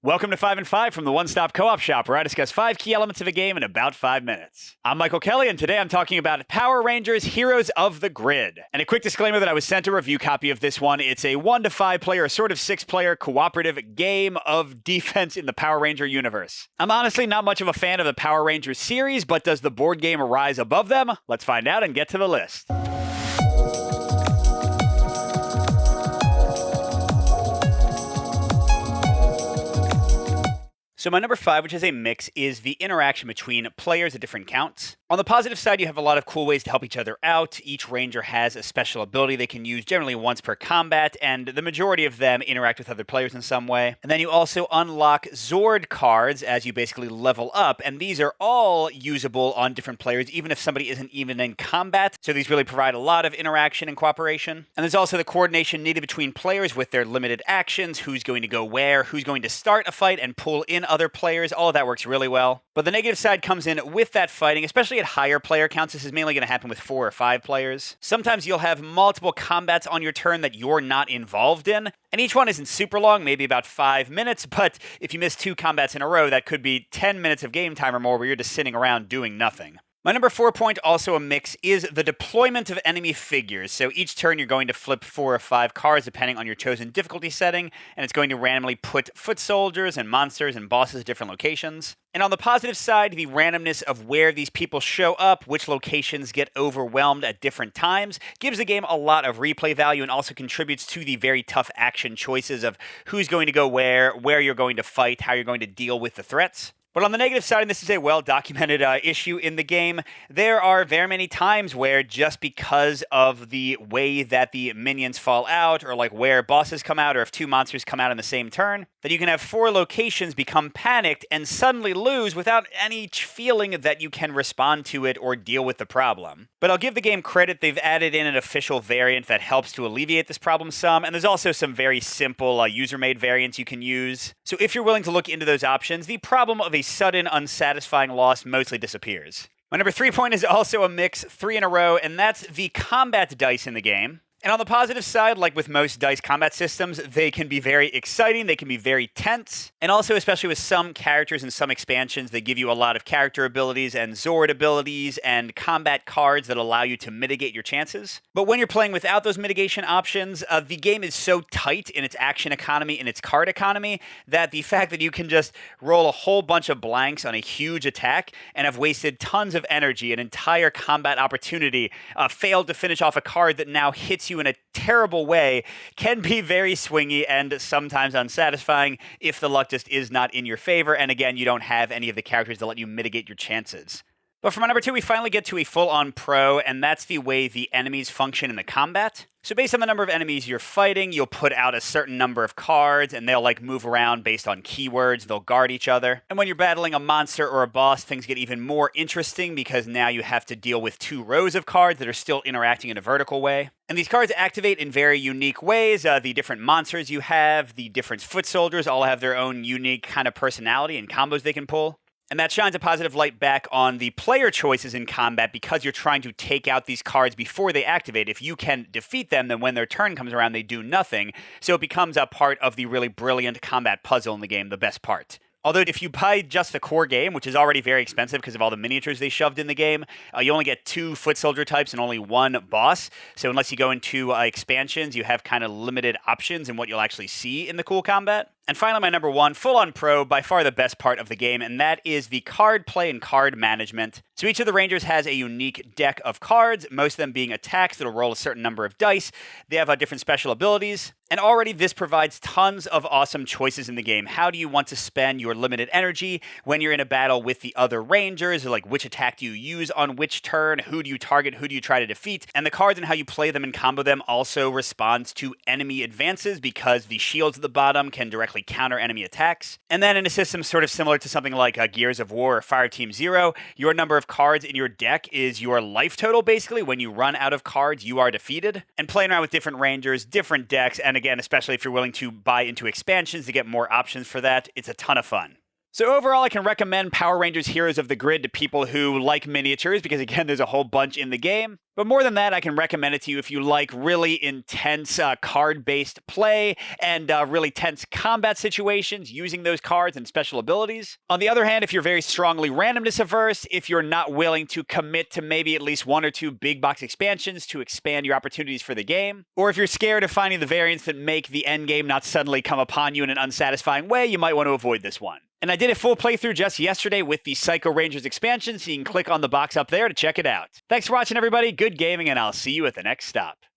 Welcome to 5 and 5 from the One Stop Co-op Shop, where I discuss 5 key elements of a game in about 5 minutes. I'm Michael Kelly, and today I'm talking about Power Rangers Heroes of the Grid. And a quick disclaimer that I was sent a review copy of this one. It's a 1 to 5 player, sort of 6 player cooperative game of defense in the Power Ranger universe. I'm honestly not much of a fan of the Power Rangers series, but does the board game rise above them? Let's find out and get to the list. So my number 5, which is a mix, is the interaction between players at different counts. On the positive side, you have a lot of cool ways to help each other out. Each ranger has a special ability they can use generally once per combat, and the majority of them interact with other players in some way. And then you also unlock Zord cards as you basically level up, and these are all usable on different players, even if somebody isn't even in combat. So these really provide a lot of interaction and cooperation. And there's also the coordination needed between players with their limited actions, who's going to go where, who's going to start a fight and pull in other players. All of that works really well. But the negative side comes in with that fighting, especially at higher player counts. This is mainly going to happen with 4 or 5 players. Sometimes you'll have multiple combats on your turn that you're not involved in, and each one isn't super long, maybe about 5 minutes, but if you miss 2 combats in a row, that could be 10 minutes of game time or more where you're just sitting around doing nothing. My number 4 point, also a mix, is the deployment of enemy figures. So each turn you're going to flip 4 or 5 cards depending on your chosen difficulty setting, and it's going to randomly put foot soldiers and monsters and bosses at different locations. And on the positive side, the randomness of where these people show up, which locations get overwhelmed at different times, gives the game a lot of replay value and also contributes to the very tough action choices of who's going to go where you're going to fight, how you're going to deal with the threats. But on the negative side, and this is a well-documented issue in the game, there are very many times where just because of the way that the minions fall out, or like where bosses come out, or if 2 monsters come out in the same turn, that you can have 4 locations become panicked and suddenly lose without any feeling that you can respond to it or deal with the problem. But I'll give the game credit, they've added in an official variant that helps to alleviate this problem some, and there's also some very simple user-made variants you can use. So if you're willing to look into those options, the problem of a sudden, unsatisfying loss mostly disappears. My number 3 point is also a mix, 3 in a row, and that's the combat dice in the game. And on the positive side, like with most dice combat systems, they can be very exciting, they can be very tense, and also especially with some characters and some expansions, they give you a lot of character abilities and Zord abilities and combat cards that allow you to mitigate your chances. But when you're playing without those mitigation options, the game is so tight in its action economy and its card economy that the fact that you can just roll a whole bunch of blanks on a huge attack and have wasted tons of energy, an entire combat opportunity, failed to finish off a card that now hits you in a terrible way, can be very swingy and sometimes unsatisfying if the luck just is not in your favor, and again, you don't have any of the characters that let you mitigate your chances. But for my number 2, we finally get to a full-on pro, and that's the way the enemies function in the combat. So based on the number of enemies you're fighting, you'll put out a certain number of cards, and they'll move around based on keywords, they'll guard each other. And when you're battling a monster or a boss, things get even more interesting because now you have to deal with 2 rows of cards that are still interacting in a vertical way. And these cards activate in very unique ways. The different monsters you have, the different foot soldiers all have their own unique kind of personality and combos they can pull. And that shines a positive light back on the player choices in combat because you're trying to take out these cards before they activate. If you can defeat them, then when their turn comes around, they do nothing. So it becomes a part of the really brilliant combat puzzle in the game, the best part. Although if you buy just the core game, which is already very expensive because of all the miniatures they shoved in the game, you only get 2 foot soldier types and only 1 boss. So unless you go into expansions, you have kind of limited options in what you'll actually see in the cool combat. And finally, my number 1, full-on pro, by far the best part of the game, and that is the card play and card management. So each of the Rangers has a unique deck of cards, most of them being attacks that'll roll a certain number of dice. They have different special abilities, and already this provides tons of awesome choices in the game. How do you want to spend your limited energy when you're in a battle with the other Rangers? Or like which attack do you use on which turn? Who do you target? Who do you try to defeat? And the cards and how you play them and combo them also responds to enemy advances because the shields at the bottom can directly counter enemy attacks. And then in a system sort of similar to something like Gears of War or Fireteam Zero, your number of cards in your deck is your life total, basically. When you run out of cards, you are defeated. And playing around with different Rangers, different decks, and again, especially if you're willing to buy into expansions to get more options for that, it's a ton of fun. So overall, I can recommend Power Rangers Heroes of the Grid to people who like miniatures because, again, there's a whole bunch in the game. But more than that, I can recommend it to you if you like really intense card-based play and really tense combat situations using those cards and special abilities. On the other hand, if you're very strongly randomness averse, if you're not willing to commit to maybe at least 1 or 2 big box expansions to expand your opportunities for the game, or if you're scared of finding the variants that make the end game not suddenly come upon you in an unsatisfying way, you might want to avoid this one. And I did a full playthrough just yesterday with the Psycho Rangers expansion, so you can click on the box up there to check it out. Thanks for watching, everybody. Good gaming, and I'll see you at the next stop.